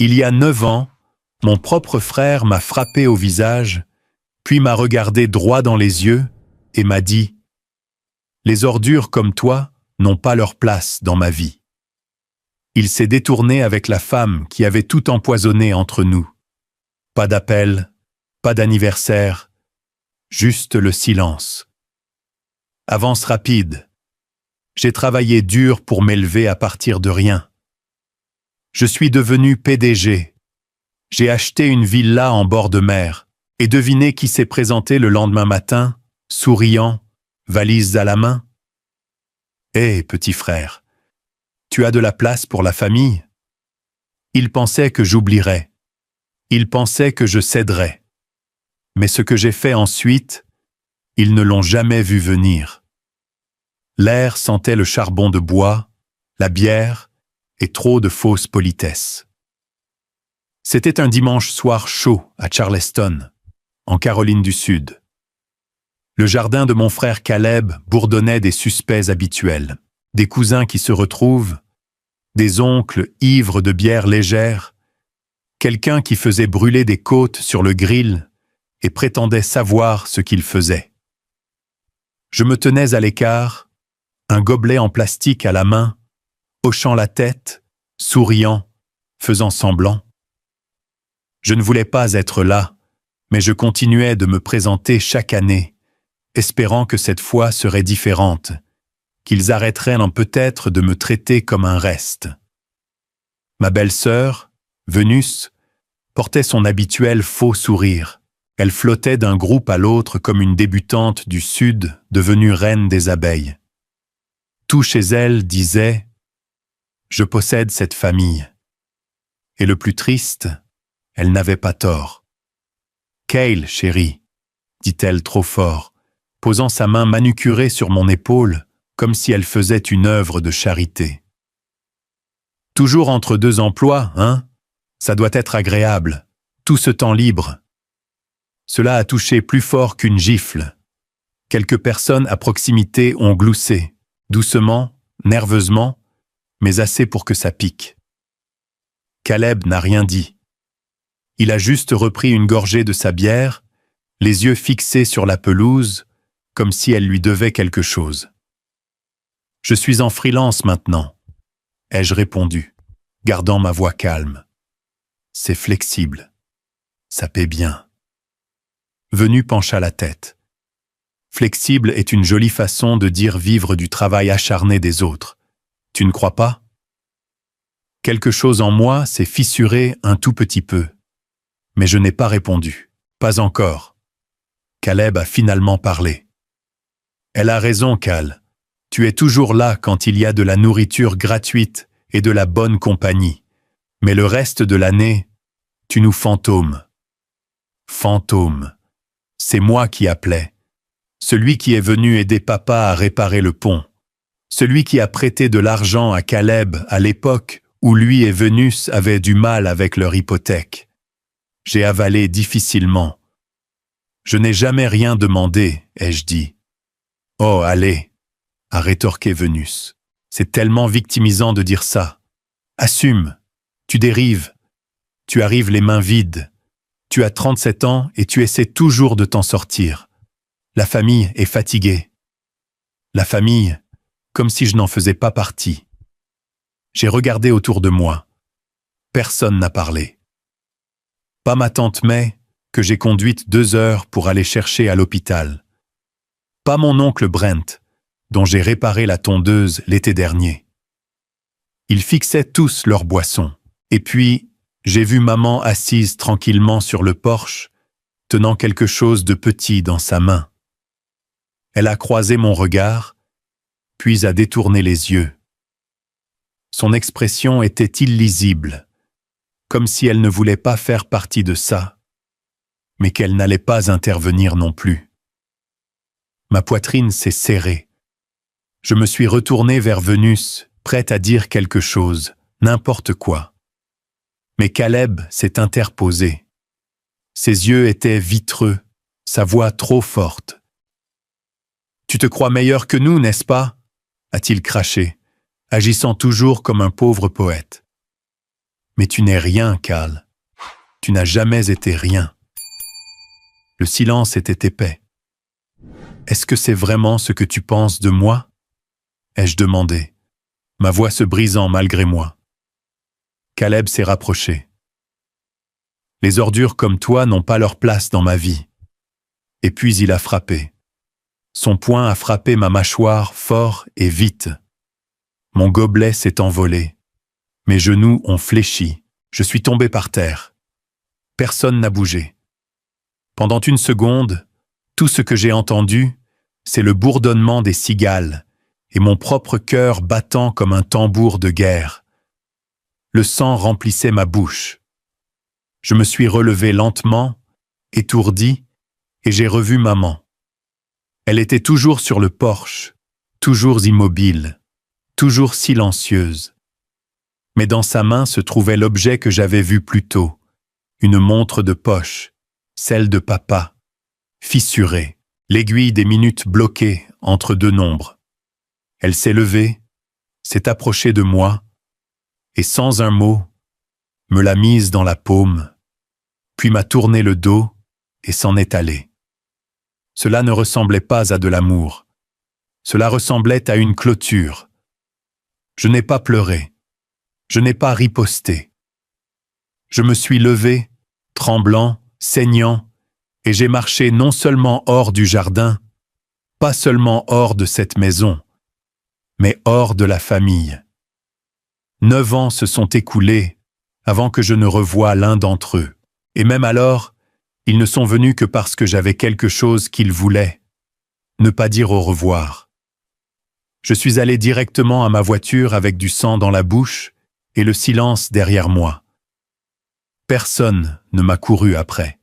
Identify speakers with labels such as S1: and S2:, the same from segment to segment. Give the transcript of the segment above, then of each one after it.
S1: Il y a 9 ans, mon propre frère m'a frappé au visage, puis m'a regardé droit dans les yeux et m'a dit « Les ordures comme toi n'ont pas leur place dans ma vie. » Il s'est détourné avec la femme qui avait tout empoisonné entre nous. Pas d'appel, pas d'anniversaire, juste le silence. Avance rapide. J'ai travaillé dur pour m'élever à partir de rien. Je suis devenu PDG. J'ai acheté une villa en bord de mer. Et devinez qui s'est présenté le lendemain matin, souriant, valise à la main? Hé, petit frère, tu as de la place pour la famille? Il pensait que j'oublierais. Il pensait que je céderais. Mais ce que j'ai fait ensuite, ils ne l'ont jamais vu venir. L'air sentait le charbon de bois, la bière et trop de fausses politesses. C'était un dimanche soir chaud à Charleston, en Caroline du Sud. Le jardin de mon frère Caleb bourdonnait des suspects habituels, des cousins qui se retrouvent, des oncles ivres de bière légère, quelqu'un qui faisait brûler des côtes sur le grill et prétendait savoir ce qu'il faisait. Je me tenais à l'écart, un gobelet en plastique à la main, hochant la tête, souriant, faisant semblant. Je ne voulais pas être là, mais je continuais de me présenter chaque année, espérant que cette fois serait différente, qu'ils arrêteraient peut-être de me traiter comme un reste. Ma belle-sœur, Vénus, portait son habituel faux sourire. Elle flottait d'un groupe à l'autre comme une débutante du Sud devenue reine des abeilles. Tout chez elle disait « Je possède cette famille ». Et le plus triste, elle n'avait pas tort. « Cale, chérie », dit-elle trop fort, posant sa main manucurée sur mon épaule, comme si elle faisait une œuvre de charité. « Toujours entre 2 emplois, hein? Ça doit être agréable, tout ce temps libre. » Cela a touché plus fort qu'une gifle. Quelques personnes à proximité ont gloussé, doucement, nerveusement, mais assez pour que ça pique. Caleb n'a rien dit. Il a juste repris une gorgée de sa bière, les yeux fixés sur la pelouse, comme si elle lui devait quelque chose. « Je suis en freelance maintenant », ai-je répondu, gardant ma voix calme. « C'est flexible. Ça paie bien. » Venu pencha la tête. Flexible est une jolie façon de dire vivre du travail acharné des autres. Tu ne crois pas? Quelque chose en moi s'est fissuré un tout petit peu. Mais je n'ai pas répondu. Pas encore. Caleb a finalement parlé. Elle a raison, Cal. Tu es toujours là quand il y a de la nourriture gratuite et de la bonne compagnie. Mais le reste de l'année, tu nous fantômes. Fantôme. C'est moi qui appelais. Celui qui est venu aider papa à réparer le pont. Celui qui a prêté de l'argent à Caleb à l'époque où lui et Vénus avaient du mal avec leur hypothèque. J'ai avalé difficilement. Je n'ai jamais rien demandé, ai-je dit. Oh, allez, a rétorqué Vénus. C'est tellement victimisant de dire ça. Assume, tu dérives. Tu arrives les mains vides. Tu as 37 ans et tu essaies toujours de t'en sortir. La famille est fatiguée. La famille, comme si je n'en faisais pas partie. J'ai regardé autour de moi. Personne n'a parlé. Pas ma tante May, que j'ai conduite 2 heures pour aller chercher à l'hôpital. Pas mon oncle Brent, dont j'ai réparé la tondeuse l'été dernier. Ils fixaient tous leurs boissons. Et puis, j'ai vu maman assise tranquillement sur le porche, tenant quelque chose de petit dans sa main. Elle a croisé mon regard, puis a détourné les yeux. Son expression était illisible, comme si elle ne voulait pas faire partie de ça, mais qu'elle n'allait pas intervenir non plus. Ma poitrine s'est serrée. Je me suis retourné vers Vénus, prête à dire quelque chose, n'importe quoi. Mais Caleb s'est interposé. Ses yeux étaient vitreux, sa voix trop forte. « Tu te crois meilleur que nous, n'est-ce pas ?» a-t-il craché, agissant toujours comme un pauvre poète. Mais tu n'es rien, Cal. Tu n'as jamais été rien. Le silence était épais. Est-ce que c'est vraiment ce que tu penses de moi? Ai-je demandé, ma voix se brisant malgré moi. Caleb s'est rapproché. Les ordures comme toi n'ont pas leur place dans ma vie. Et puis il a frappé. Son poing a frappé ma mâchoire fort et vite. Mon gobelet s'est envolé. Mes genoux ont fléchi. Je suis tombé par terre. Personne n'a bougé. Pendant une seconde, tout ce que j'ai entendu, c'est le bourdonnement des cigales et mon propre cœur battant comme un tambour de guerre. Le sang remplissait ma bouche. Je me suis relevé lentement, étourdi, et j'ai revu maman. Elle était toujours sur le porche, toujours immobile, toujours silencieuse. Mais dans sa main se trouvait l'objet que j'avais vu plus tôt, une montre de poche, celle de papa, fissurée, l'aiguille des minutes bloquée entre deux nombres. Elle s'est levée, s'est approchée de moi, et sans un mot, me l'a mise dans la paume, puis m'a tourné le dos et s'en est allée. Cela ne ressemblait pas à de l'amour. Cela ressemblait à une clôture. Je n'ai pas pleuré. Je n'ai pas riposté. Je me suis levé, tremblant, saignant, et j'ai marché non seulement hors du jardin, pas seulement hors de cette maison, mais hors de la famille. 9 ans se sont écoulés avant que je ne revoie l'un d'entre eux. Et même alors, ils ne sont venus que parce que j'avais quelque chose qu'ils voulaient, ne pas dire au revoir. Je suis allé directement à ma voiture avec du sang dans la bouche et le silence derrière moi. Personne ne m'a couru après.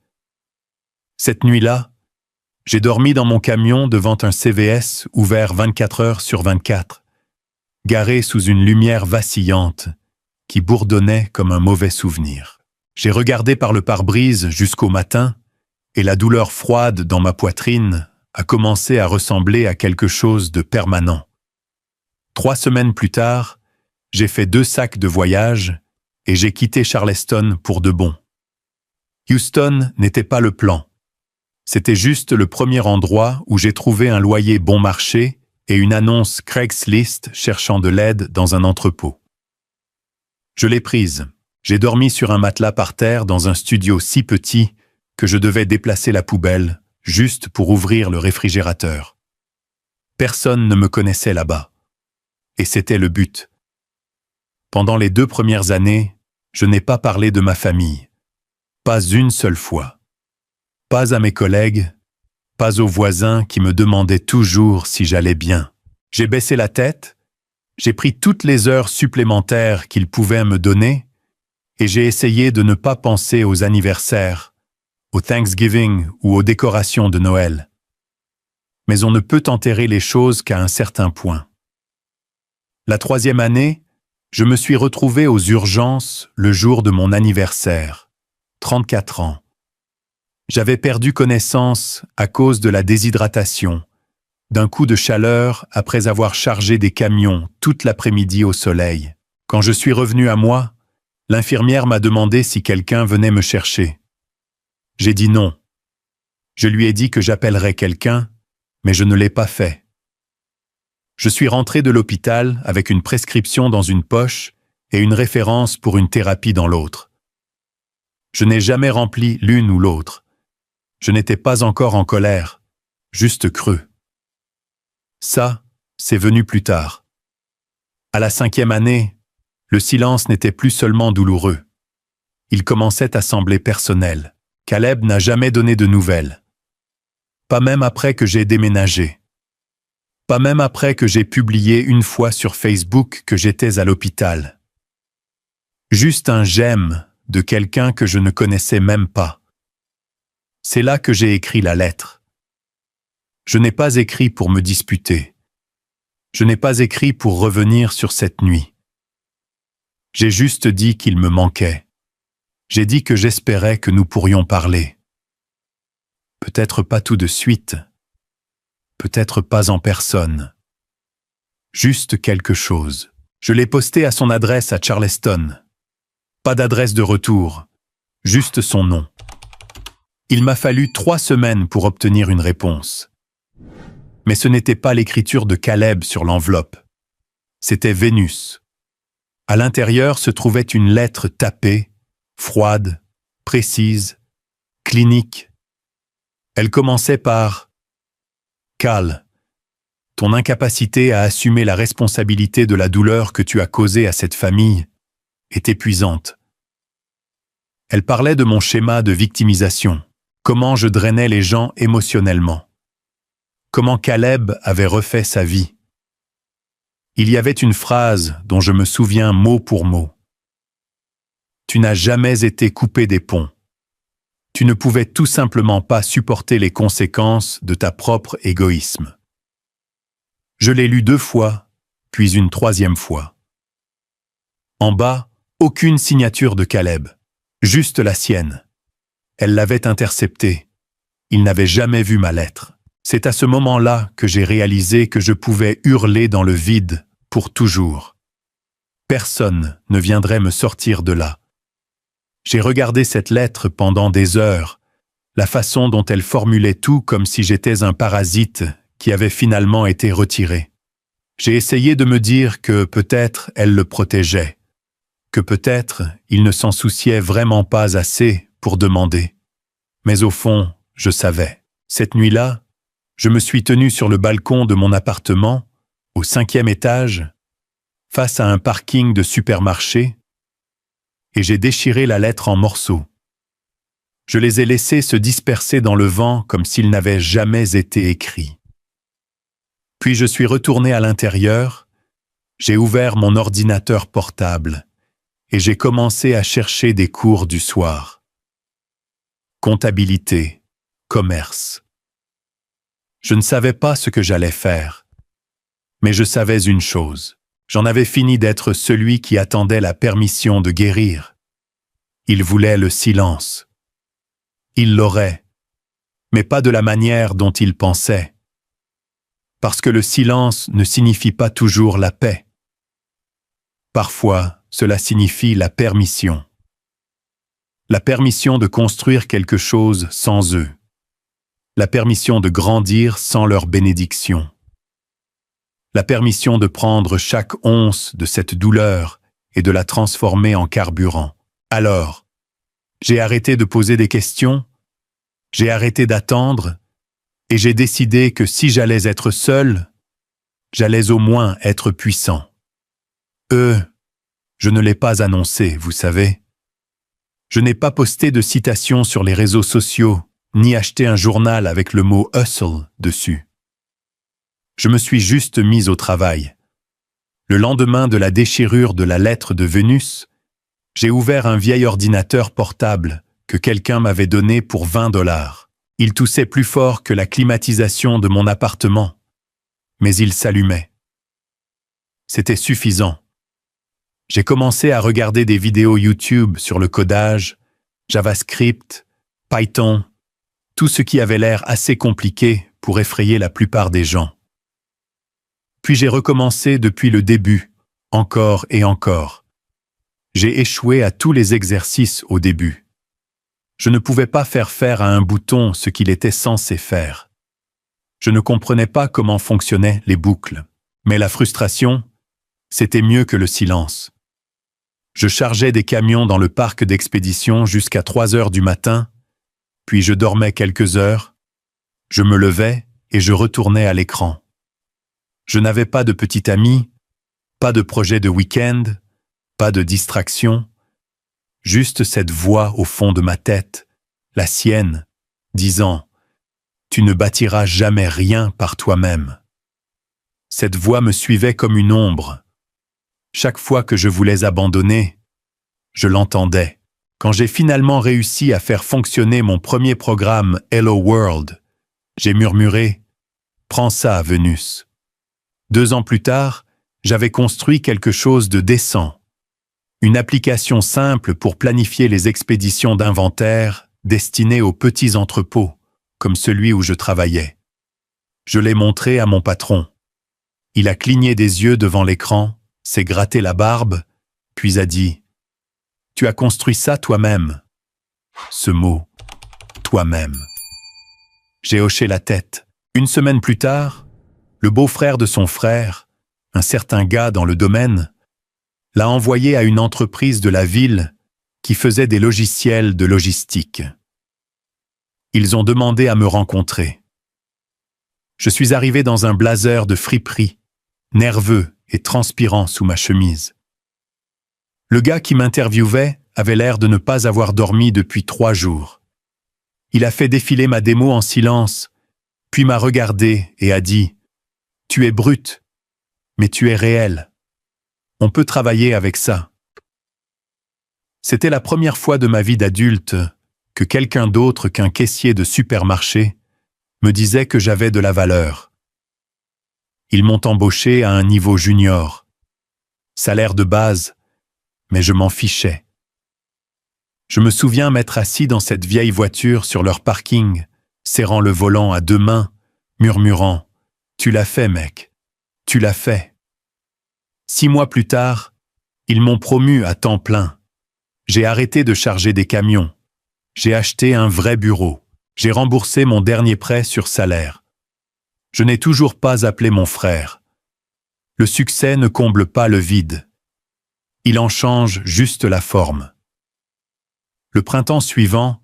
S1: Cette nuit-là, j'ai dormi dans mon camion devant un CVS ouvert 24 heures sur 24, garé sous une lumière vacillante qui bourdonnait comme un mauvais souvenir. J'ai regardé par le pare-brise jusqu'au matin et la douleur froide dans ma poitrine a commencé à ressembler à quelque chose de permanent. 3 semaines plus tard, j'ai fait 2 sacs de voyage et j'ai quitté Charleston pour de bon. Houston n'était pas le plan. C'était juste le premier endroit où j'ai trouvé un loyer bon marché et une annonce Craigslist cherchant de l'aide dans un entrepôt. Je l'ai prise. J'ai dormi sur un matelas par terre dans un studio si petit que je devais déplacer la poubelle juste pour ouvrir le réfrigérateur. Personne ne me connaissait là-bas. Et c'était le but. Pendant les 2 premières années, je n'ai pas parlé de ma famille. Pas une seule fois. Pas à mes collègues, pas aux voisins qui me demandaient toujours si j'allais bien. J'ai baissé la tête, j'ai pris toutes les heures supplémentaires qu'ils pouvaient me donner et j'ai essayé de ne pas penser aux anniversaires, au Thanksgiving ou aux décorations de Noël. Mais on ne peut enterrer les choses qu'à un certain point. La 3e année, je me suis retrouvé aux urgences le jour de mon anniversaire, 34 ans. J'avais perdu connaissance à cause de la déshydratation, d'un coup de chaleur après avoir chargé des camions toute l'après-midi au soleil. Quand je suis revenu à moi, l'infirmière m'a demandé si quelqu'un venait me chercher. J'ai dit non. Je lui ai dit que j'appellerais quelqu'un, mais je ne l'ai pas fait. Je suis rentré de l'hôpital avec une prescription dans une poche et une référence pour une thérapie dans l'autre. Je n'ai jamais rempli l'une ou l'autre. Je n'étais pas encore en colère, juste creux. Ça, c'est venu plus tard. À la 5e année, le silence n'était plus seulement douloureux. Il commençait à sembler personnel. Caleb n'a jamais donné de nouvelles. Pas même après que j'ai déménagé. Pas même après que j'ai publié une fois sur Facebook que j'étais à l'hôpital. Juste un j'aime de quelqu'un que je ne connaissais même pas. C'est là que j'ai écrit la lettre. Je n'ai pas écrit pour me disputer. Je n'ai pas écrit pour revenir sur cette nuit. J'ai juste dit qu'il me manquait. J'ai dit que j'espérais que nous pourrions parler. Peut-être pas tout de suite. Peut-être pas en personne. Juste quelque chose. Je l'ai posté à son adresse à Charleston. Pas d'adresse de retour, juste son nom. Il m'a fallu 3 semaines pour obtenir une réponse. Mais ce n'était pas l'écriture de Caleb sur l'enveloppe. C'était Vénus. À l'intérieur se trouvait une lettre tapée, froide, précise, clinique. Elle commençait par « Cal, ton incapacité à assumer la responsabilité de la douleur que tu as causée à cette famille est épuisante. » Elle parlait de mon schéma de victimisation, comment je drainais les gens émotionnellement, comment Caleb avait refait sa vie. Il y avait une phrase dont je me souviens mot pour mot. « Tu n'as jamais été coupé des ponts. Tu ne pouvais tout simplement pas supporter les conséquences de ta propre égoïsme. » Je l'ai lu 2 fois, puis une 3e fois. En bas, aucune signature de Caleb, juste la sienne. Elle l'avait interceptée. Il n'avait jamais vu ma lettre. C'est à ce moment-là que j'ai réalisé que je pouvais hurler dans le vide pour toujours. Personne ne viendrait me sortir de là. J'ai regardé cette lettre pendant des heures, la façon dont elle formulait tout comme si j'étais un parasite qui avait finalement été retiré. J'ai essayé de me dire que peut-être elle le protégeait, que peut-être il ne s'en souciait vraiment pas assez pour demander. Mais au fond, je savais. Cette nuit-là, je me suis tenu sur le balcon de mon appartement, au 5e étage, face à un parking de supermarché, et j'ai déchiré la lettre en morceaux. Je les ai laissés se disperser dans le vent comme s'ils n'avaient jamais été écrits. Puis je suis retourné à l'intérieur, j'ai ouvert mon ordinateur portable et j'ai commencé à chercher des cours du soir. Comptabilité, commerce. Je ne savais pas ce que j'allais faire, mais je savais une chose. J'en avais fini d'être celui qui attendait la permission de guérir. Il voulait le silence. Il l'aurait, mais pas de la manière dont il pensait. Parce que le silence ne signifie pas toujours la paix. Parfois, cela signifie la permission. La permission de construire quelque chose sans eux. La permission de grandir sans leur bénédiction. La permission de prendre chaque once de cette douleur et de la transformer en carburant. Alors, j'ai arrêté de poser des questions, j'ai arrêté d'attendre, et j'ai décidé que si j'allais être seul, j'allais au moins être puissant. Je ne l'ai pas annoncé, vous savez. Je n'ai pas posté de citation sur les réseaux sociaux, ni acheté un journal avec le mot « hustle » dessus. Je me suis juste mis au travail. Le lendemain de la déchirure de la lettre de Vénus, j'ai ouvert un vieil ordinateur portable que quelqu'un m'avait donné pour 20 $. Il toussait plus fort que la climatisation de mon appartement, mais il s'allumait. C'était suffisant. J'ai commencé à regarder des vidéos YouTube sur le codage, JavaScript, Python, tout ce qui avait l'air assez compliqué pour effrayer la plupart des gens. Puis j'ai recommencé depuis le début, encore et encore. J'ai échoué à tous les exercices au début. Je ne pouvais pas faire à un bouton ce qu'il était censé faire. Je ne comprenais pas comment fonctionnaient les boucles. Mais la frustration, c'était mieux que le silence. Je chargeais des camions dans le parc d'expédition jusqu'à 3 heures du matin, puis je dormais quelques heures, je me levais et je retournais à l'écran. Je n'avais pas de petit ami, pas de projet de week-end, pas de distraction, juste cette voix au fond de ma tête, la sienne, disant « Tu ne bâtiras jamais rien par toi-même ». Cette voix me suivait comme une ombre. Chaque fois que je voulais abandonner, je l'entendais. Quand j'ai finalement réussi à faire fonctionner mon premier programme Hello World, j'ai murmuré « Prends ça, Vénus ». 2 ans plus tard, j'avais construit quelque chose de décent. Une application simple pour planifier les expéditions d'inventaire destinées aux petits entrepôts, comme celui où je travaillais. Je l'ai montré à mon patron. Il a cligné des yeux devant l'écran, s'est gratté la barbe, puis a dit « Tu as construit ça toi-même. Ce mot, toi-même. J'ai hoché la tête. Une semaine plus tard, le beau-frère de son frère, un certain gars dans le domaine, l'a envoyé à une entreprise de la ville qui faisait des logiciels de logistique. Ils ont demandé à me rencontrer. Je suis arrivé dans un blazer de friperie, nerveux et transpirant sous ma chemise. Le gars qui m'interviewait avait l'air de ne pas avoir dormi depuis 3 jours. Il a fait défiler ma démo en silence, puis m'a regardé et a dit « Tu es brute, mais tu es réelle. On peut travailler avec ça. » C'était la première fois de ma vie d'adulte que quelqu'un d'autre qu'un caissier de supermarché me disait que j'avais de la valeur. Ils m'ont embauché à un niveau junior. Salaire de base, mais je m'en fichais. Je me souviens m'être assis dans cette vieille voiture sur leur parking, serrant le volant à 2 mains, murmurant « Tu l'as fait, mec, tu l'as fait. » 6 mois plus tard, ils m'ont promu à temps plein. J'ai arrêté de charger des camions. J'ai acheté un vrai bureau. J'ai remboursé mon dernier prêt sur salaire. Je n'ai toujours pas appelé mon frère. Le succès ne comble pas le vide. Il en change juste la forme. Le printemps suivant,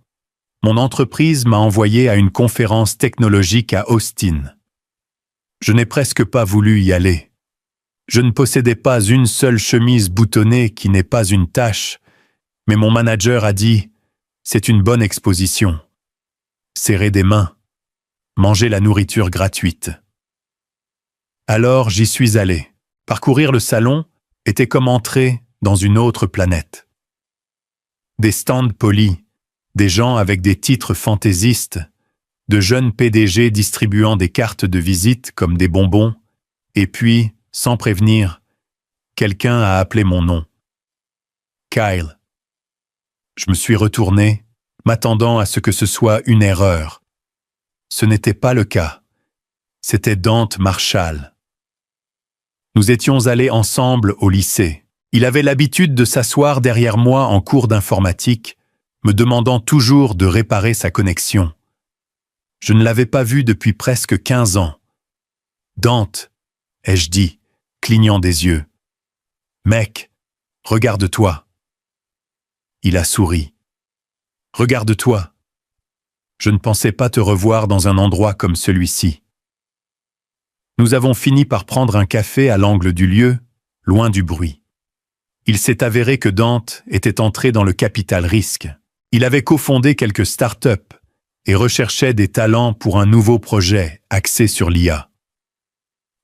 S1: mon entreprise m'a envoyé à une conférence technologique à Austin. Je n'ai presque pas voulu y aller. Je ne possédais pas une seule chemise boutonnée qui n'ait pas une tache, mais mon manager a dit « C'est une bonne exposition. » Serrer des mains, manger la nourriture gratuite. Alors j'y suis allé. Parcourir le salon était comme entrer dans une autre planète. Des stands polis, des gens avec des titres fantaisistes, de jeunes PDG distribuant des cartes de visite comme des bonbons, et puis, sans prévenir, quelqu'un a appelé mon nom. Kyle. Je me suis retourné, m'attendant à ce que ce soit une erreur. Ce n'était pas le cas. C'était Dante Marshall. Nous étions allés ensemble au lycée. Il avait l'habitude de s'asseoir derrière moi en cours d'informatique, me demandant toujours de réparer sa connexion. Je ne l'avais pas vu depuis presque 15 ans. « Dante », ai-je dit, clignant des yeux. « Mec, regarde-toi. » Il a souri. « Regarde-toi. Je ne pensais pas te revoir dans un endroit comme celui-ci. » Nous avons fini par prendre un café à l'angle du lieu, loin du bruit. Il s'est avéré que Dante était entré dans le capital risque. Il avait cofondé quelques startups et recherchait des talents pour un nouveau projet axé sur l'IA.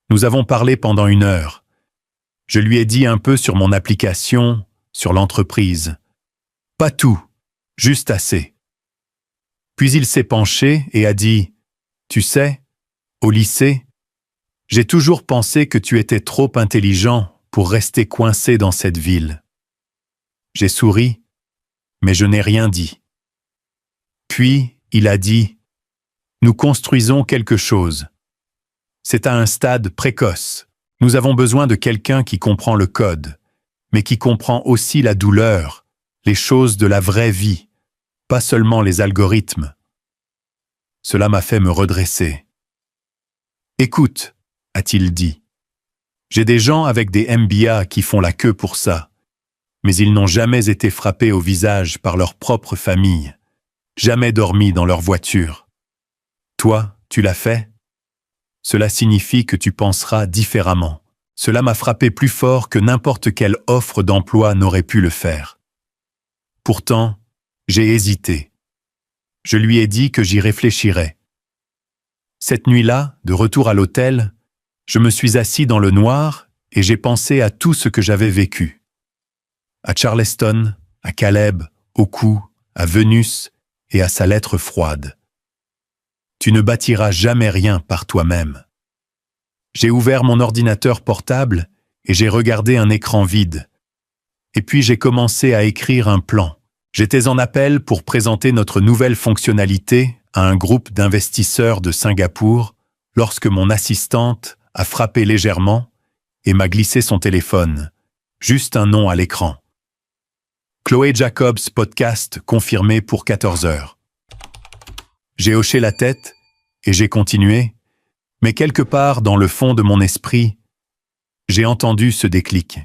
S1: Nous avons parlé pendant 1 heure. Je lui ai dit un peu sur mon application, sur l'entreprise. Pas tout, juste assez. Puis il s'est penché et a dit « Tu sais, au lycée, j'ai toujours pensé que tu étais trop intelligent pour rester coincé dans cette ville. » J'ai souri, mais je n'ai rien dit. Puis, il a dit « Nous construisons quelque chose. C'est à un stade précoce. Nous avons besoin de quelqu'un qui comprend le code, mais qui comprend aussi la douleur, les choses de la vraie vie, pas seulement les algorithmes. » Cela m'a fait me redresser. « Écoute, » a-t-il dit, « j'ai des gens avec des MBA qui font la queue pour ça, mais ils n'ont jamais été frappés au visage par leur propre famille, jamais dormi dans leur voiture. Toi, tu l'as fait? Cela signifie que tu penseras différemment. Cela m'a frappé plus fort que n'importe quelle offre d'emploi n'aurait pu le faire. Pourtant, j'ai hésité. Je lui ai dit que j'y réfléchirais. Cette nuit-là, de retour à l'hôtel, je me suis assis dans le noir et j'ai pensé à tout ce que j'avais vécu. À Charleston, à Caleb, au cou, à Vénus et à sa lettre froide. Tu ne bâtiras jamais rien par toi-même. J'ai ouvert mon ordinateur portable et j'ai regardé un écran vide. Et puis j'ai commencé à écrire un plan. J'étais en appel pour présenter notre nouvelle fonctionnalité à un groupe d'investisseurs de Singapour lorsque mon assistante a frappé légèrement et m'a glissé son téléphone, juste un nom à l'écran. Chloé Jacobs podcast confirmé pour 14 heures. J'ai hoché la tête et j'ai continué, mais quelque part dans le fond de mon esprit, j'ai entendu ce déclic.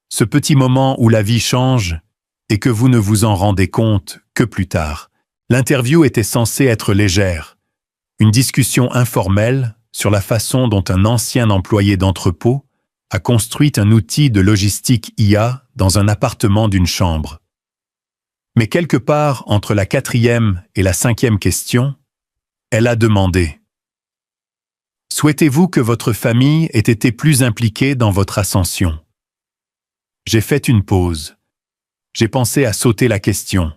S1: Ce petit moment où la vie change et que vous ne vous en rendez compte que plus tard. L'interview était censée être légère, une discussion informelle sur la façon dont un ancien employé d'entrepôt a construit un outil de logistique IA dans un appartement d'une chambre. Mais quelque part entre la 4e et la 5e question, elle a demandé « Souhaitez-vous que votre famille ait été plus impliquée dans votre ascension ?» J'ai fait une pause. J'ai pensé à sauter la question.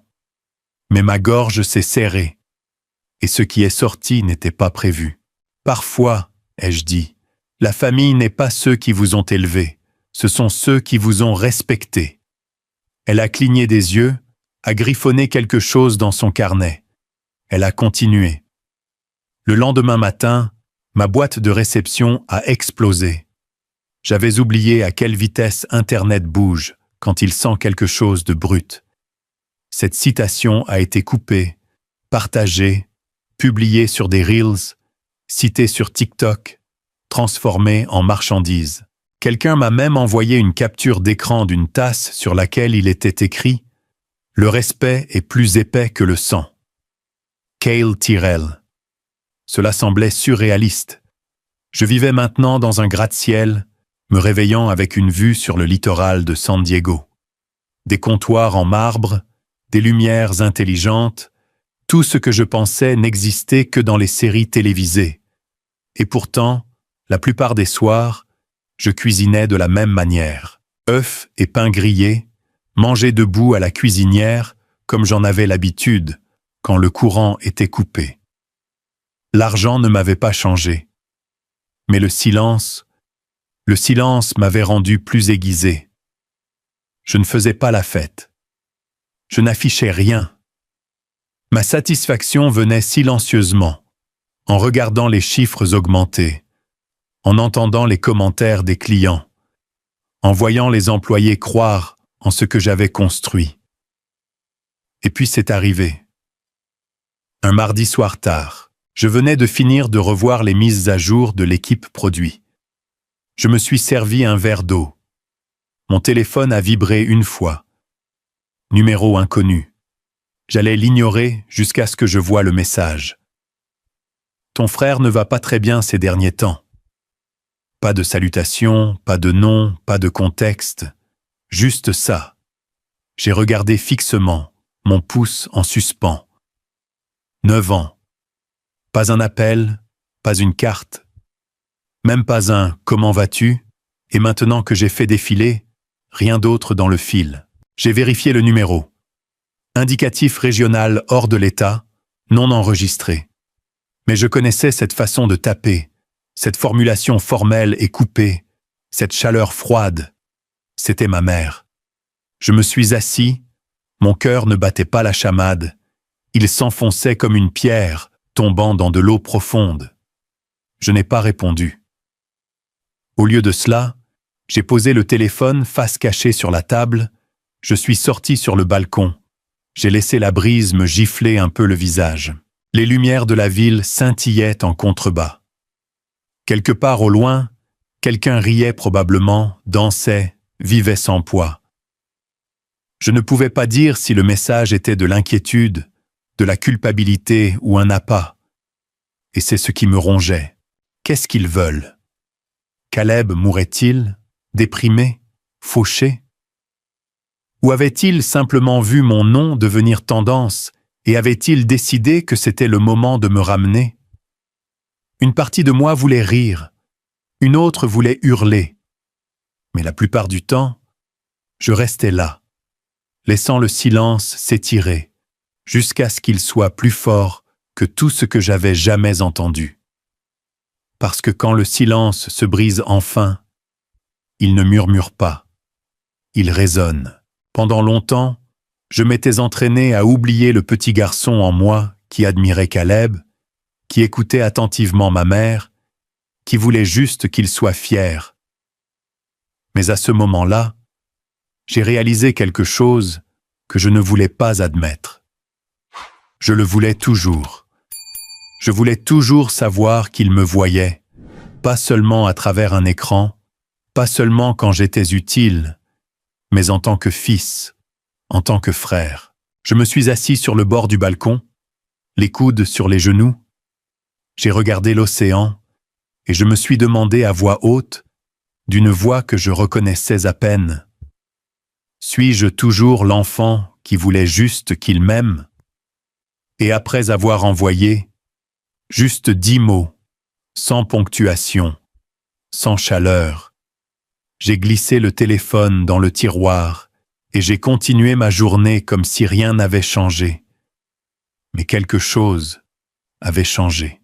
S1: Mais ma gorge s'est serrée. Et ce qui est sorti n'était pas prévu. Parfois, ai-je dit, la famille n'est pas ceux qui vous ont élevé, ce sont ceux qui vous ont respecté. Elle a cligné des yeux, a griffonné quelque chose dans son carnet. Elle a continué. Le lendemain matin, ma boîte de réception a explosé. J'avais oublié à quelle vitesse Internet bouge quand il sent quelque chose de brut. Cette citation a été coupée, partagée, publiée sur des Reels, citée sur TikTok, transformée en marchandise. Quelqu'un m'a même envoyé une capture d'écran d'une tasse sur laquelle il était écrit « Le respect est plus épais que le sang ». Cale Tyrell. Cela semblait surréaliste. Je vivais maintenant dans un gratte-ciel, me réveillant avec une vue sur le littoral de San Diego. Des comptoirs en marbre, des lumières intelligentes, tout ce que je pensais n'existait que dans les séries télévisées. Et pourtant, la plupart des soirs, je cuisinais de la même manière. Œufs et pain grillés, mangés debout à la cuisinière comme j'en avais l'habitude quand le courant était coupé. L'argent ne m'avait pas changé. Mais le silence m'avait rendu plus aiguisé. Je ne faisais pas la fête. Je n'affichais rien. Ma satisfaction venait silencieusement, en regardant les chiffres augmenter, en entendant les commentaires des clients, en voyant les employés croire en ce que j'avais construit. Et puis c'est arrivé. Un mardi soir tard, je venais de finir de revoir les mises à jour de l'équipe produit. Je me suis servi un verre d'eau. Mon téléphone a vibré une fois. Numéro inconnu. J'allais l'ignorer jusqu'à ce que je voie le message. Ton frère ne va pas très bien ces derniers temps. Pas de salutation, pas de nom, pas de contexte. Juste ça. J'ai regardé fixement, mon pouce en suspens. 9 ans. Pas un appel, pas une carte. Même pas un « comment vas-tu » et maintenant que j'ai fait défiler, rien d'autre dans le fil. J'ai vérifié le numéro. Indicatif régional hors de l'État, non enregistré. Mais je connaissais cette façon de taper, cette formulation formelle et coupée, cette chaleur froide. C'était ma mère. Je me suis assis, mon cœur ne battait pas la chamade. Il s'enfonçait comme une pierre, tombant dans de l'eau profonde. Je n'ai pas répondu. Au lieu de cela, j'ai posé le téléphone face cachée sur la table, je suis sorti sur le balcon. J'ai laissé la brise me gifler un peu le visage. Les lumières de la ville scintillaient en contrebas. Quelque part au loin, quelqu'un riait probablement, dansait, vivait sans poids. Je ne pouvais pas dire si le message était de l'inquiétude, de la culpabilité ou un appât. Et c'est ce qui me rongeait. Qu'est-ce qu'ils veulent ? Caleb mourrait-il, déprimé, fauché ? Ou avait-il simplement vu mon nom devenir tendance et avait-il décidé que c'était le moment de me ramener ? Une partie de moi voulait rire, une autre voulait hurler. Mais la plupart du temps, je restais là, laissant le silence s'étirer, jusqu'à ce qu'il soit plus fort que tout ce que j'avais jamais entendu. Parce que quand le silence se brise enfin, il ne murmure pas, il résonne. Pendant longtemps, je m'étais entraîné à oublier le petit garçon en moi qui admirait Caleb, qui écoutait attentivement ma mère, qui voulait juste qu'il soit fier. Mais à ce moment-là, j'ai réalisé quelque chose que je ne voulais pas admettre. Je le voulais toujours. Je voulais toujours savoir qu'il me voyait, pas seulement à travers un écran, pas seulement quand j'étais utile, mais en tant que fils, en tant que frère. Je me suis assis sur le bord du balcon, les coudes sur les genoux. J'ai regardé l'océan et je me suis demandé à voix haute, d'une voix que je reconnaissais à peine. Suis-je toujours l'enfant qui voulait juste qu'il m'aime? Et après avoir envoyé juste 10 mots, sans ponctuation, sans chaleur, j'ai glissé le téléphone dans le tiroir et j'ai continué ma journée comme si rien n'avait changé. Mais quelque chose avait changé.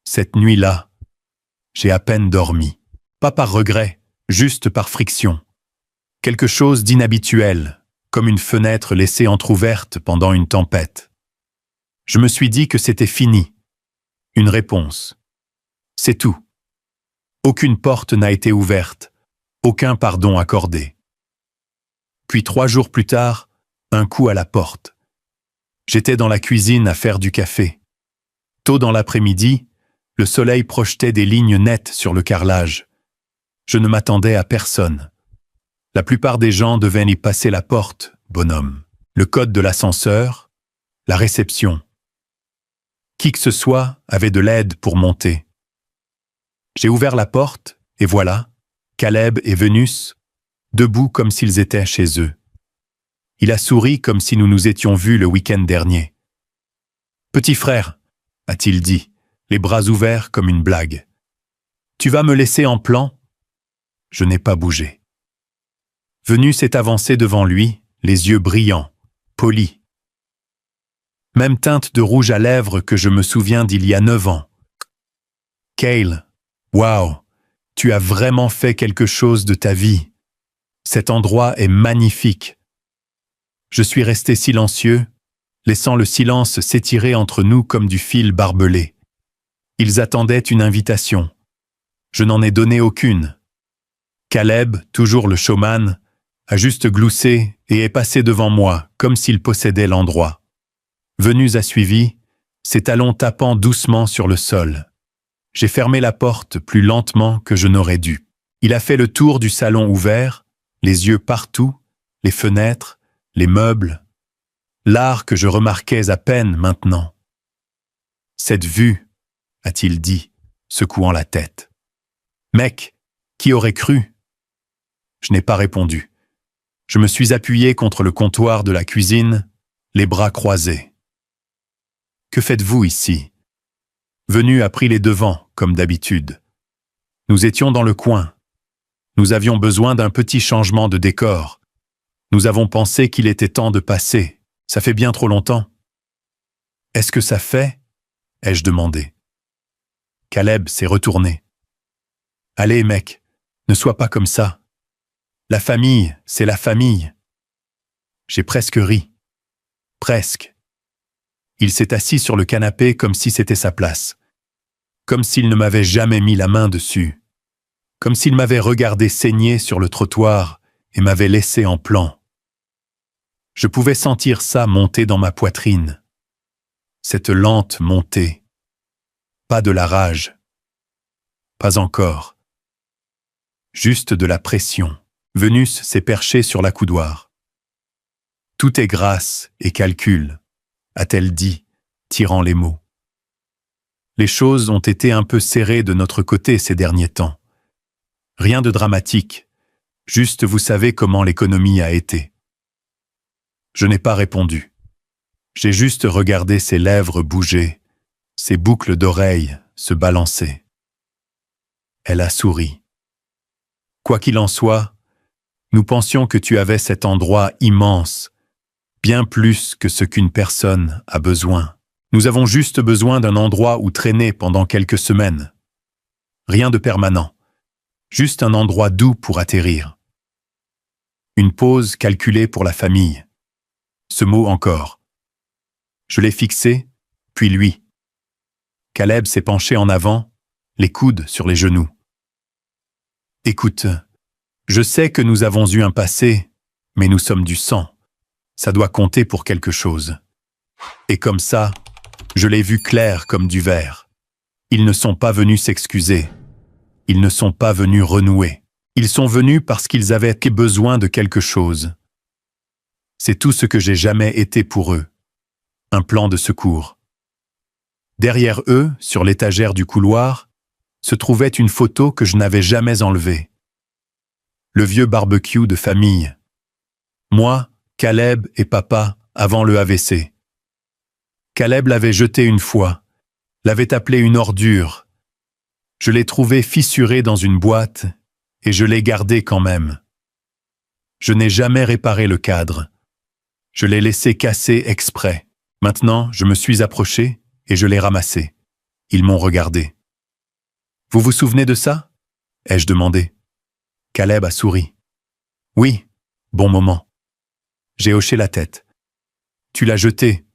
S1: Cette nuit-là, j'ai à peine dormi. Pas par regret, juste par friction. Quelque chose d'inhabituel, comme une fenêtre laissée entr'ouverte pendant une tempête. Je me suis dit que c'était fini. Une réponse. C'est tout. Aucune porte n'a été ouverte, aucun pardon accordé. Puis 3 jours plus tard, un coup à la porte. J'étais dans la cuisine à faire du café. Tôt dans l'après-midi, le soleil projetait des lignes nettes sur le carrelage. Je ne m'attendais à personne. La plupart des gens devaient y passer la porte, bonhomme. Le code de l'ascenseur, la réception. Qui que ce soit avait de l'aide pour monter. J'ai ouvert la porte, et voilà, Caleb et Vénus, debout comme s'ils étaient chez eux. Il a souri comme si nous nous étions vus le week-end dernier. « Petit frère », a-t-il dit, les bras ouverts comme une blague. « Tu vas me laisser en plan ?» Je n'ai pas bougé. Vénus est avancée devant lui, les yeux brillants, polis. Même teinte de rouge à lèvres que je me souviens d'il y a 9 ans. « Cale, waouh, tu as vraiment fait quelque chose de ta vie. Cet endroit est magnifique. » Je suis resté silencieux, laissant le silence s'étirer entre nous comme du fil barbelé. Ils attendaient une invitation. Je n'en ai donné aucune. Caleb, toujours le showman, a juste gloussé et est passé devant moi, comme s'il possédait l'endroit. Vénus a suivi, ses talons tapant doucement sur le sol. J'ai fermé la porte plus lentement que je n'aurais dû. Il a fait le tour du salon ouvert, les yeux partout, les fenêtres, les meubles, l'art que je remarquais à peine maintenant. « Cette vue », a-t-il dit, secouant la tête. « Mec, qui aurait cru ?» Je n'ai pas répondu. Je me suis appuyé contre le comptoir de la cuisine, les bras croisés. « Que faites-vous ici ?» Vénus a pris les devants, comme d'habitude. Nous étions dans le coin. Nous avions besoin d'un petit changement de décor. Nous avons pensé qu'il était temps de passer. Ça fait bien trop longtemps. « Est-ce que ça fait ?» ai-je demandé. Caleb s'est retourné. « Allez, mec, ne sois pas comme ça. La famille, c'est la famille. » J'ai presque ri. Presque. Il s'est assis sur le canapé comme si c'était sa place. Comme s'il ne m'avait jamais mis la main dessus. Comme s'il m'avait regardé saigner sur le trottoir et m'avait laissé en plan. Je pouvais sentir ça monter dans ma poitrine. Cette lente montée. Pas de la rage. Pas encore. Juste de la pression. Vénus s'est perchée sur l'accoudoir. « Tout est grâce et calcul », a-t-elle dit, tirant les mots. Les choses ont été un peu serrées de notre côté ces derniers temps. Rien de dramatique, juste vous savez comment l'économie a été. Je n'ai pas répondu. J'ai juste regardé ses lèvres bouger, ses boucles d'oreilles se balancer. Elle a souri. Quoi qu'il en soit, nous pensions que tu avais cet endroit immense, bien plus que ce qu'une personne a besoin. Nous avons juste besoin d'un endroit où traîner pendant quelques semaines. Rien de permanent, juste un endroit doux pour atterrir. Une pause calculée pour la famille. Ce mot encore. Je l'ai fixé, puis lui. Caleb s'est penché en avant, les coudes sur les genoux. « Écoute, Je sais que nous avons eu un passé, mais nous sommes du sang. Ça doit compter pour quelque chose. Et comme ça, je l'ai vu clair comme du verre. Ils ne sont pas venus s'excuser. Ils ne sont pas venus renouer. Ils sont venus parce qu'ils avaient besoin de quelque chose. C'est tout ce que j'ai jamais été pour eux. Un plan de secours. Derrière eux, sur l'étagère du couloir, se trouvait une photo que je n'avais jamais enlevée. Le vieux barbecue de famille. Moi, Caleb et papa, avant le AVC. Caleb l'avait jeté une fois, l'avait appelé une ordure. Je l'ai trouvé fissuré dans une boîte et je l'ai gardé quand même. Je n'ai jamais réparé le cadre. Je l'ai laissé casser exprès. Maintenant, je me suis approché et je l'ai ramassé. Ils m'ont regardé. « Vous vous souvenez de ça ?» ai-je demandé. Caleb a souri. « Oui, bon moment. » J'ai hoché la tête. « Tu l'as jeté.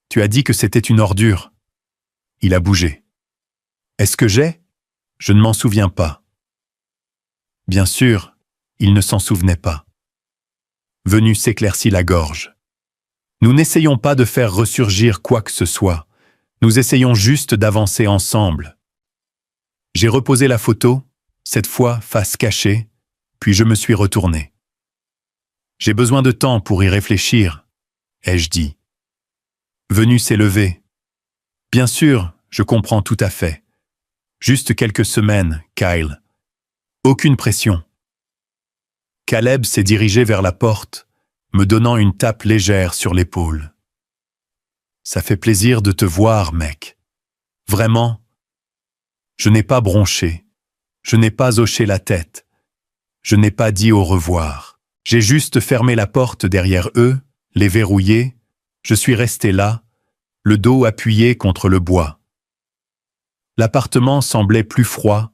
S1: Tu as dit que c'était une ordure. » Il a bougé. « Est-ce que j'ai ? Je ne m'en souviens pas. » Bien sûr, il ne s'en souvenait pas. Venu s'éclaircit la gorge. Nous n'essayons pas de faire ressurgir quoi que ce soit. Nous essayons juste d'avancer ensemble. J'ai reposé la photo, cette fois face cachée, puis je me suis retourné. J'ai besoin de temps pour y réfléchir, ai-je dit. Venu s'est levé. Bien sûr, je comprends tout à fait. Juste quelques semaines, Kyle. Aucune pression. Caleb s'est dirigé vers la porte, me donnant une tape légère sur l'épaule. Ça fait plaisir de te voir, mec. Vraiment. Je n'ai pas bronché. Je n'ai pas hoché la tête. Je n'ai pas dit au revoir. J'ai juste fermé la porte derrière eux, les verrouillé. Je suis resté là, le dos appuyé contre le bois. L'appartement semblait plus froid,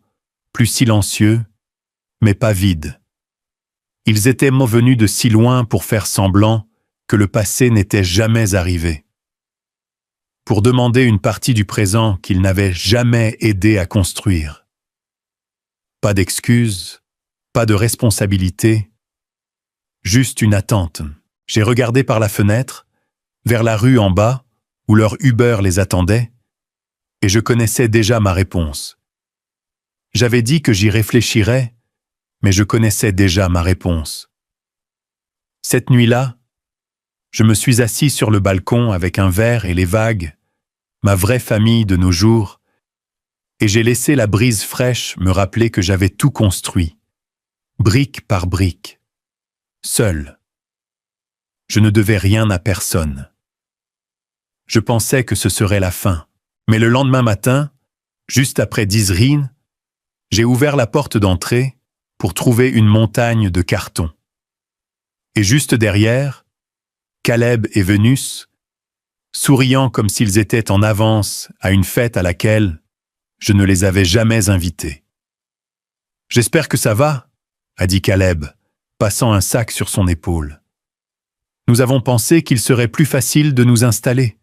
S1: plus silencieux, mais pas vide. Ils étaient venus de si loin pour faire semblant que le passé n'était jamais arrivé. Pour demander une partie du présent qu'ils n'avaient jamais aidé à construire. Pas d'excuses, pas de responsabilité, juste une attente. J'ai regardé par la fenêtre, vers la rue en bas, où leur Uber les attendait, et je connaissais déjà ma réponse. J'avais dit que j'y réfléchirais, mais je connaissais déjà ma réponse. Cette nuit-là, je me suis assis sur le balcon avec un verre et les vagues, ma vraie famille de nos jours, et j'ai laissé la brise fraîche me rappeler que j'avais tout construit, brique par brique, seul. Je ne devais rien à personne. Je pensais que ce serait la fin, mais le lendemain matin, juste après Dizrine, j'ai ouvert la porte d'entrée pour trouver une montagne de carton. Et juste derrière, Caleb et Vénus, souriant comme s'ils étaient en avance à une fête à laquelle je ne les avais jamais invités. « J'espère que ça va ?» a dit Caleb, passant un sac sur son épaule. « Nous avons pensé qu'il serait plus facile de nous installer.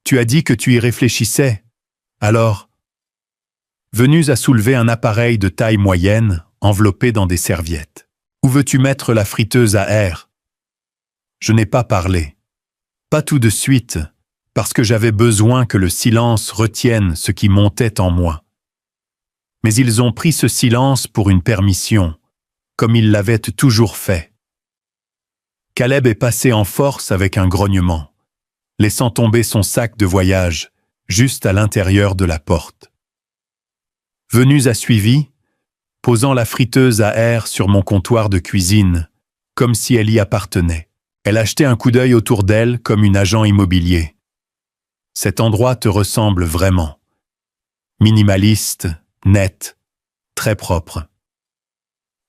S1: Tu as dit que tu y réfléchissais, alors… » Vénus a soulevé un appareil de taille moyenne, enveloppé dans des serviettes. « Où veux-tu mettre la friteuse à air ?» Je n'ai pas parlé. Pas tout de suite, parce que j'avais besoin que le silence retienne ce qui montait en moi. Mais ils ont pris ce silence pour une permission, comme ils l'avaient toujours fait. Caleb est passé en force avec un grognement, laissant tomber son sac de voyage, juste à l'intérieur de la porte. Vénus a suivi, posant la friteuse à air sur mon comptoir de cuisine, comme si elle y appartenait. Elle a jeté un coup d'œil autour d'elle comme une agent immobilier. Cet endroit te ressemble vraiment. Minimaliste, net, très propre.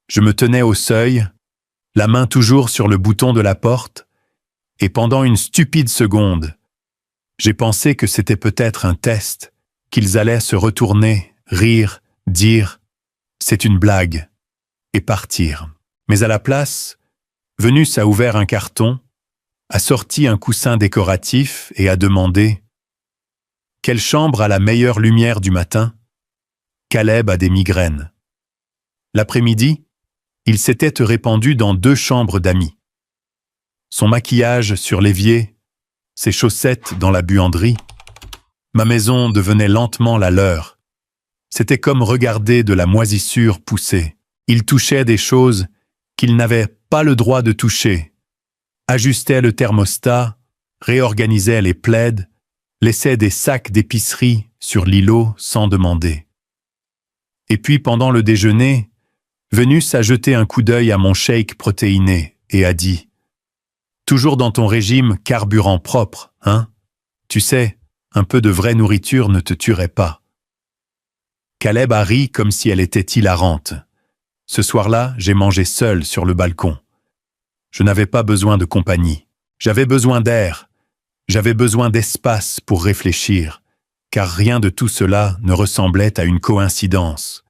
S1: Je me tenais au seuil, la main toujours sur le bouton de la porte, et pendant une stupide seconde, j'ai pensé que c'était peut-être un test, qu'ils allaient se retourner, rire, dire « c'est une blague » et partir. Mais à la place, Vénus a ouvert un carton, a sorti un coussin décoratif et a demandé « Quelle chambre a la meilleure lumière du matin ?» Caleb a des migraines. L'après-midi, Il s'était répandu dans 2 chambres d'amis. Son maquillage sur l'évier, ses chaussettes dans la buanderie. Ma maison devenait lentement la leur. C'était comme regarder de la moisissure pousser. Il touchait des choses qu'il n'avait pas le droit de toucher, ajustait le thermostat, réorganisait les plaids, laissait des sacs d'épicerie sur l'îlot sans demander. Et puis pendant le déjeuner, Vénus a jeté un coup d'œil à mon shake protéiné et a dit « Toujours dans ton régime carburant propre, hein? Tu sais, un peu de vraie nourriture ne te tuerait pas. » Caleb a ri comme si elle était hilarante. Ce soir-là, j'ai mangé seul sur le balcon. Je n'avais pas besoin de compagnie. J'avais besoin d'air. J'avais besoin d'espace pour réfléchir, car rien de tout cela ne ressemblait à une coïncidence.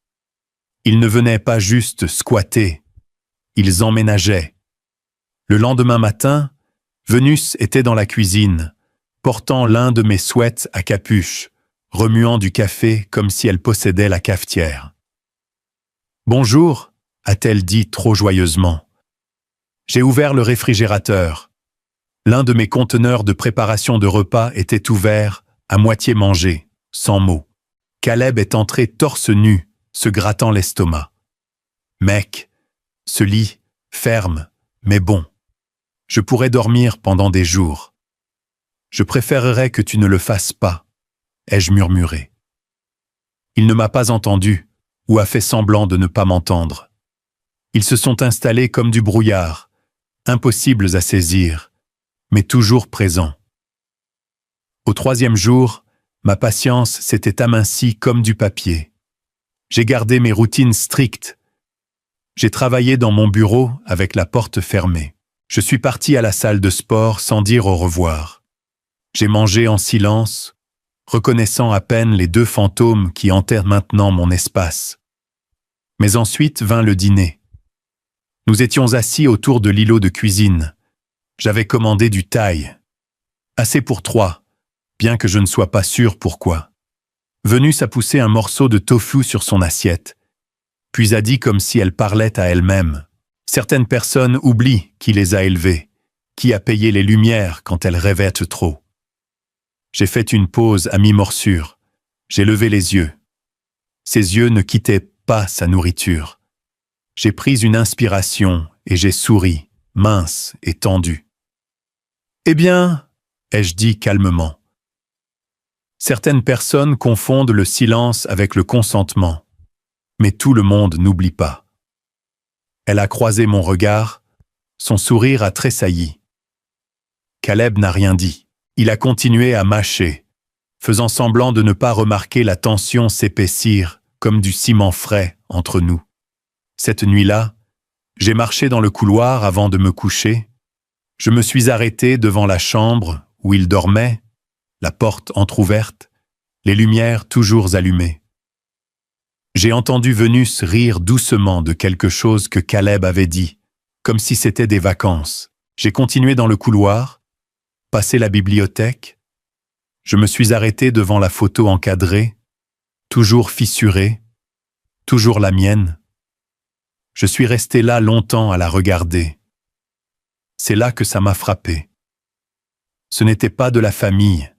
S1: Ils ne venaient pas juste squatter, ils emménageaient. Le lendemain matin, Vénus était dans la cuisine, portant l'un de mes sweats à capuche, remuant du café comme si elle possédait la cafetière. « Bonjour », a-t-elle dit trop joyeusement. J'ai ouvert le réfrigérateur. L'un de mes conteneurs de préparation de repas était ouvert, à moitié mangé, sans mots. Caleb est entré torse nu, se grattant l'estomac. « Mec, ce lit, ferme, mais bon. Je pourrais dormir pendant des jours. Je préférerais que tu ne le fasses pas, » ai-je murmuré. Il ne m'a pas entendu, ou a fait semblant de ne pas m'entendre. Ils se sont installés comme du brouillard, impossibles à saisir, mais toujours présents. Au 3e jour, ma patience s'était amincie comme du papier. J'ai gardé mes routines strictes. J'ai travaillé dans mon bureau avec la porte fermée. Je suis parti à la salle de sport sans dire au revoir. J'ai mangé en silence, reconnaissant à peine les 2 fantômes qui hantaient maintenant mon espace. Mais ensuite vint le dîner. Nous étions assis autour de l'îlot de cuisine. J'avais commandé du thaï. Assez pour 3, bien que je ne sois pas sûr pourquoi. Vénus a poussé un morceau de tofu sur son assiette, puis a dit comme si elle parlait à elle-même. Certaines personnes oublient qui les a élevées, qui a payé les lumières quand elles rêvaient trop. J'ai fait une pause à mi-morsure. J'ai levé les yeux. Ses yeux ne quittaient pas sa nourriture. J'ai pris une inspiration et j'ai souri, mince et tendu. « Eh bien, » ai-je dit calmement. Certaines personnes confondent le silence avec le consentement, mais tout le monde n'oublie pas. Elle a croisé mon regard, son sourire a tressailli. Caleb n'a rien dit. Il a continué à mâcher, faisant semblant de ne pas remarquer la tension s'épaissir comme du ciment frais entre nous. Cette nuit-là, j'ai marché dans le couloir avant de me coucher. Je me suis arrêté devant la chambre où il dormait, la porte entr'ouverte, les lumières toujours allumées. J'ai entendu Vénus rire doucement de quelque chose que Caleb avait dit, comme si c'était des vacances. J'ai continué dans le couloir, passé la bibliothèque. Je me suis arrêté devant la photo encadrée, toujours fissurée, toujours la mienne. Je suis resté là longtemps à la regarder. C'est là que ça m'a frappé. Ce n'était pas de la famille,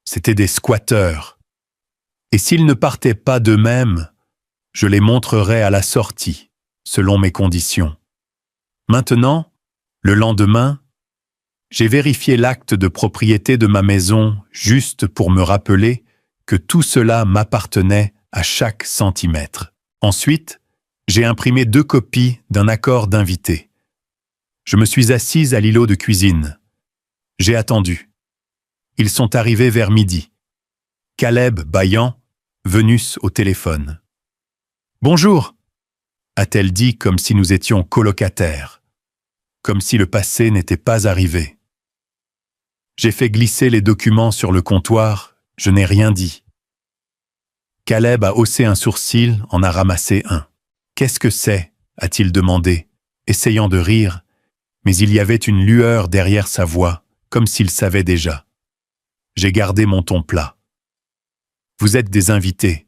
S1: c'était des squatteurs. Et s'ils ne partaient pas d'eux-mêmes, je les montrerais à la sortie, selon mes conditions. Maintenant, le lendemain, j'ai vérifié l'acte de propriété de ma maison juste pour me rappeler que tout cela m'appartenait à chaque centimètre. Ensuite, j'ai imprimé 2 copies d'un accord d'invité. Je me suis assise à l'îlot de cuisine. J'ai attendu. Ils sont arrivés vers midi. Caleb bâillant, Vénus au téléphone. « Bonjour » a-t-elle dit comme si nous étions colocataires, comme si le passé n'était pas arrivé. J'ai fait glisser les documents sur le comptoir, je n'ai rien dit. Caleb a haussé un sourcil, en a ramassé un. « Qu'est-ce que c'est » a-t-il demandé, essayant de rire, mais il y avait une lueur derrière sa voix, comme s'il savait déjà. J'ai gardé mon ton plat. « Vous êtes des invités.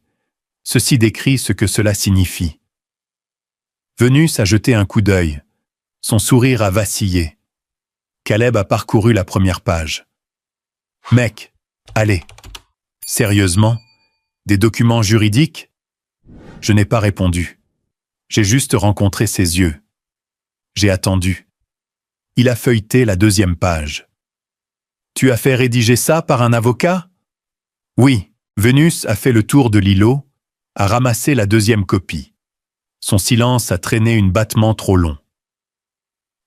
S1: Ceci décrit ce que cela signifie. » Vénus a jeté un coup d'œil. Son sourire a vacillé. Caleb a parcouru la première page. « Mec, allez. Sérieusement? Des documents juridiques ?» Je n'ai pas répondu. J'ai juste rencontré ses yeux. J'ai attendu. Il a feuilleté la deuxième page. « Tu as fait rédiger ça par un avocat ?» Oui, Vénus a fait le tour de l'îlot, a ramassé la deuxième copie. Son silence a traîné un battement trop long.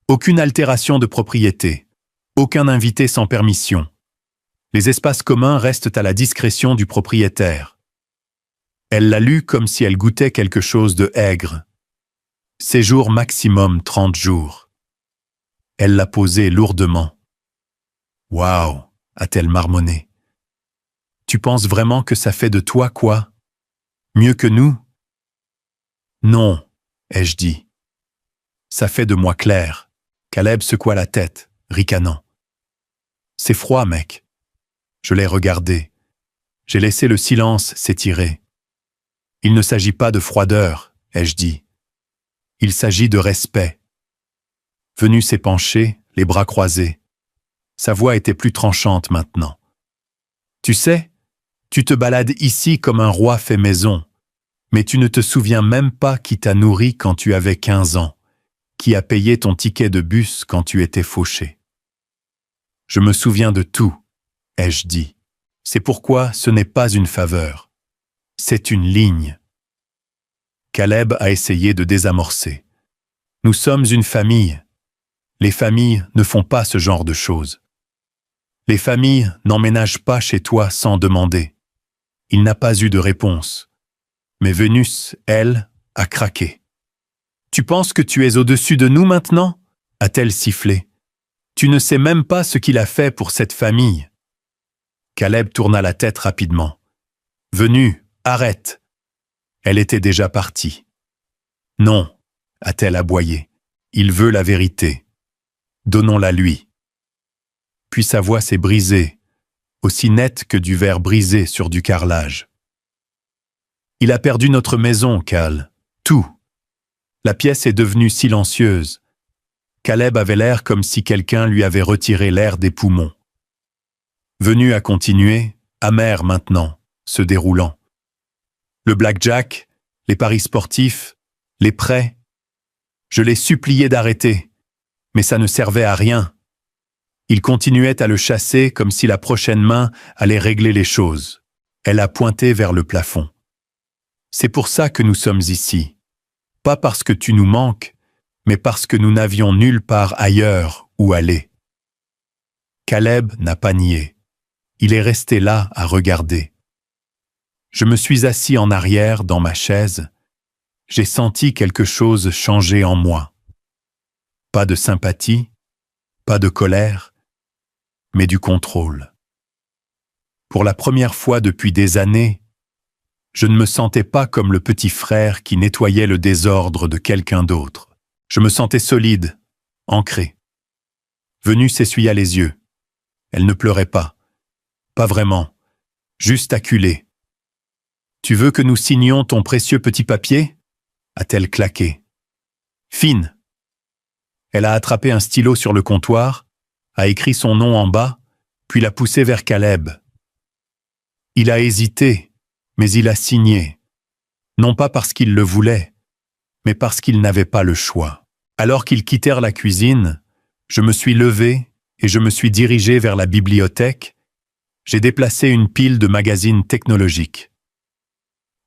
S1: Aucune altération de propriété, aucun invité sans permission. Les espaces communs restent à la discrétion du propriétaire. Elle l'a lu comme si elle goûtait quelque chose de aigre. Séjour maximum 30 jours. Elle l'a posé lourdement. « Waouh !» a-t-elle marmonné. « Tu penses vraiment que ça fait de toi quoi? Mieux que nous? » « Non, ai-je dit. Ça fait de moi Claire. » Caleb secoua la tête, ricanant. « C'est froid, mec. » Je l'ai regardé. J'ai laissé le silence s'étirer. « Il ne s'agit pas de froideur, ai-je dit. Il s'agit de respect. » Vénus s'est penchée, les bras croisés. Sa voix était plus tranchante maintenant. « Tu sais, tu te balades ici comme un roi fait maison. Mais tu ne te souviens même pas qui t'a nourri quand tu avais 15 ans, qui a payé ton ticket de bus quand tu étais fauché. Je me souviens de tout, ai-je dit. C'est pourquoi ce n'est pas une faveur. C'est une ligne. Caleb a essayé de désamorcer. Nous sommes une famille. Les familles ne font pas ce genre de choses. Les familles n'emménagent pas chez toi sans demander. Il n'a pas eu de réponse. Mais Vénus, elle, a craqué. « Tu penses que tu es au-dessus de nous maintenant ?» a-t-elle sifflé. « Tu ne sais même pas ce qu'il a fait pour cette famille. » Caleb tourna la tête rapidement. « Vénus, arrête !» Elle était déjà partie. « Non, » a-t-elle aboyé. « Il veut la vérité. Donnons-la lui. » Puis sa voix s'est brisée, aussi nette que du verre brisé sur du carrelage. Il a perdu notre maison, Cal. Tout. La pièce est devenue silencieuse. Caleb avait l'air comme si quelqu'un lui avait retiré l'air des poumons. Venu à continuer, amer maintenant, se déroulant. Le blackjack, les paris sportifs, les prêts. Je l'ai supplié d'arrêter, mais ça ne servait à rien. Il continuait à le chasser comme si la prochaine main allait régler les choses. Elle a pointé vers le plafond. C'est pour ça que nous sommes ici. Pas parce que tu nous manques, mais parce que nous n'avions nulle part ailleurs où aller. Caleb n'a pas nié. Il est resté là à regarder. Je me suis assis en arrière dans ma chaise. J'ai senti quelque chose changer en moi. Pas de sympathie, pas de colère, mais du contrôle. Pour la première fois depuis des années, je ne me sentais pas comme le petit frère qui nettoyait le désordre de quelqu'un d'autre. Je me sentais solide, ancré. Vénus s'essuya les yeux. Elle ne pleurait pas. Pas vraiment. Juste acculée. « Tu veux que nous signions ton précieux petit papier ?» a-t-elle claqué. « Fine. » Elle a attrapé un stylo sur le comptoir, a écrit son nom en bas, puis l'a poussé vers Caleb. Il a hésité. Mais il a signé, non pas parce qu'il le voulait, mais parce qu'il n'avait pas le choix. Alors qu'ils quittèrent la cuisine, je me suis levé et je me suis dirigé vers la bibliothèque. J'ai déplacé une pile de magazines technologiques.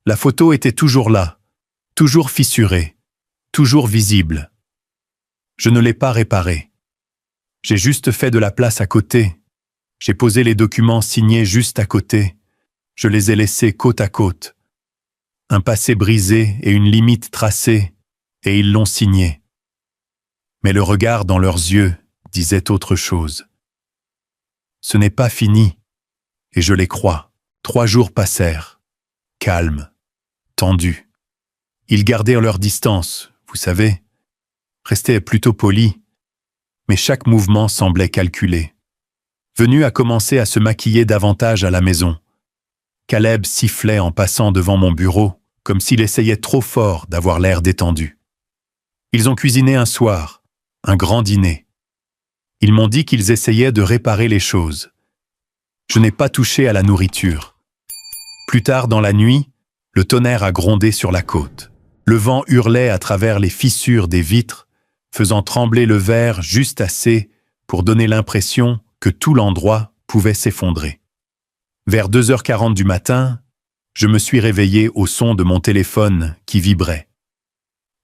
S1: La photo était toujours là, toujours fissurée, toujours visible. Je ne l'ai pas réparée. J'ai juste fait de la place à côté. J'ai posé les documents signés juste à côté. Je les ai laissés côte à côte. Un passé brisé et une limite tracée, et ils l'ont signé. Mais le regard dans leurs yeux disait autre chose. Ce n'est pas fini, et je les crois. 3 jours passèrent, calmes, tendus. Ils gardèrent leur distance, vous savez, restaient plutôt polis, mais chaque mouvement semblait calculé. Venu a commencé à se maquiller davantage à la maison. Caleb sifflait en passant devant mon bureau, comme s'il essayait trop fort d'avoir l'air détendu. Ils ont cuisiné un soir, un grand dîner. Ils m'ont dit qu'ils essayaient de réparer les choses. Je n'ai pas touché à la nourriture. Plus tard dans la nuit, le tonnerre a grondé sur la côte. Le vent hurlait à travers les fissures des vitres, faisant trembler le verre juste assez pour donner l'impression que tout l'endroit pouvait s'effondrer. Vers 2h40 du matin, je me suis réveillé au son de mon téléphone qui vibrait.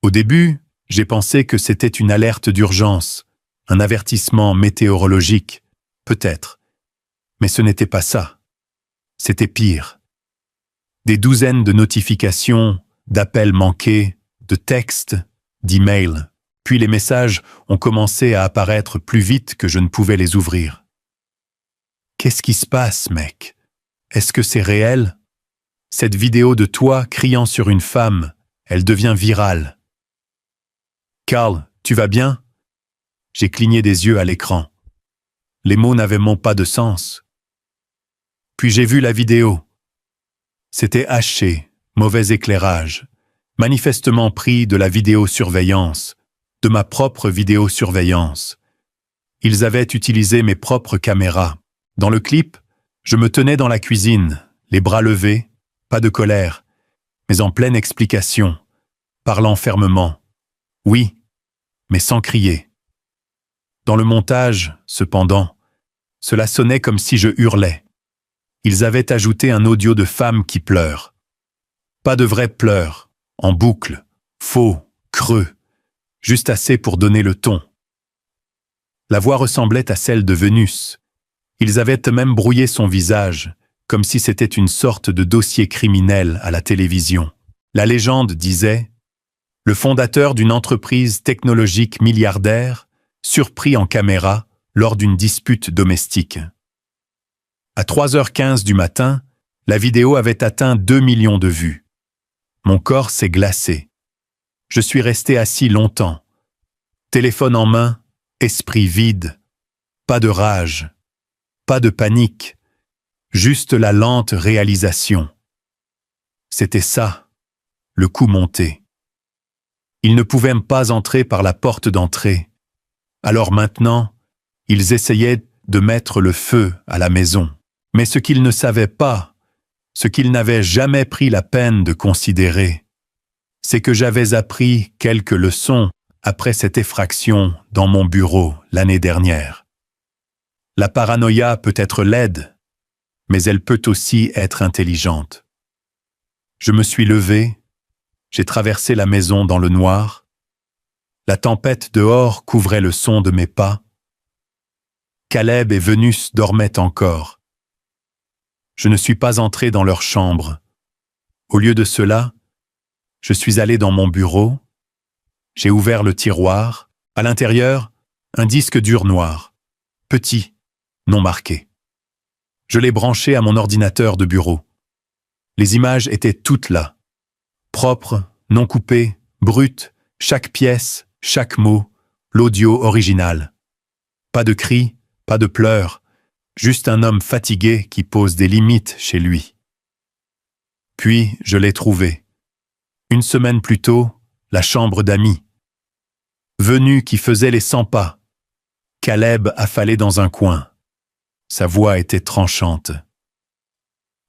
S1: Au début, j'ai pensé que c'était une alerte d'urgence, un avertissement météorologique, peut-être. Mais ce n'était pas ça. C'était pire. Des douzaines de notifications, d'appels manqués, de textes, d'emails. Puis les messages ont commencé à apparaître plus vite que je ne pouvais les ouvrir. Qu'est-ce qui se passe, mec? Est-ce que c'est réel? Cette vidéo de toi criant sur une femme, elle devient virale. Carl, tu vas bien? J'ai cligné des yeux à l'écran. Les mots n'avaient même pas de sens. Puis j'ai vu la vidéo. C'était haché, mauvais éclairage, manifestement pris de la vidéosurveillance, de ma propre vidéosurveillance. Ils avaient utilisé mes propres caméras. Dans le clip, je me tenais dans la cuisine, les bras levés, pas de colère, mais en pleine explication, parlant fermement. Oui, mais sans crier. Dans le montage, cependant, cela sonnait comme si je hurlais. Ils avaient ajouté un audio de femme qui pleure. Pas de vrais pleurs, en boucle, faux, creux, juste assez pour donner le ton. La voix ressemblait à celle de Vénus. Ils avaient même brouillé son visage, comme si c'était une sorte de dossier criminel à la télévision. La légende disait « Le fondateur d'une entreprise technologique milliardaire, surpris en caméra lors d'une dispute domestique. » À 3h15 du matin, la vidéo avait atteint 2 millions de vues. Mon corps s'est glacé. Je suis resté assis longtemps. Téléphone en main, esprit vide. Pas de rage, pas de panique, juste la lente réalisation. C'était ça, le coup monté. Ils ne pouvaient pas entrer par la porte d'entrée. Alors maintenant, ils essayaient de mettre le feu à la maison. Mais ce qu'ils ne savaient pas, ce qu'ils n'avaient jamais pris la peine de considérer, c'est que j'avais appris quelques leçons après cette effraction dans mon bureau l'année dernière. La paranoïa peut être laide, mais elle peut aussi être intelligente. Je me suis levé, j'ai traversé la maison dans le noir. La tempête dehors couvrait le son de mes pas. Caleb et Vénus dormaient encore. Je ne suis pas entré dans leur chambre. Au lieu de cela, je suis allé dans mon bureau. J'ai ouvert le tiroir. À l'intérieur, un disque dur noir. Petit, non marqué. Je l'ai branché à mon ordinateur de bureau. Les images étaient toutes là. Propres, non coupées, brutes, chaque pièce, chaque mot, l'audio original. Pas de cris, pas de pleurs. Juste un homme fatigué qui pose des limites chez lui. Puis, je l'ai trouvé. Une semaine plus tôt, la chambre d'amis. Venu qui faisait les 100 pas. Caleb affalé dans un coin. Sa voix était tranchante.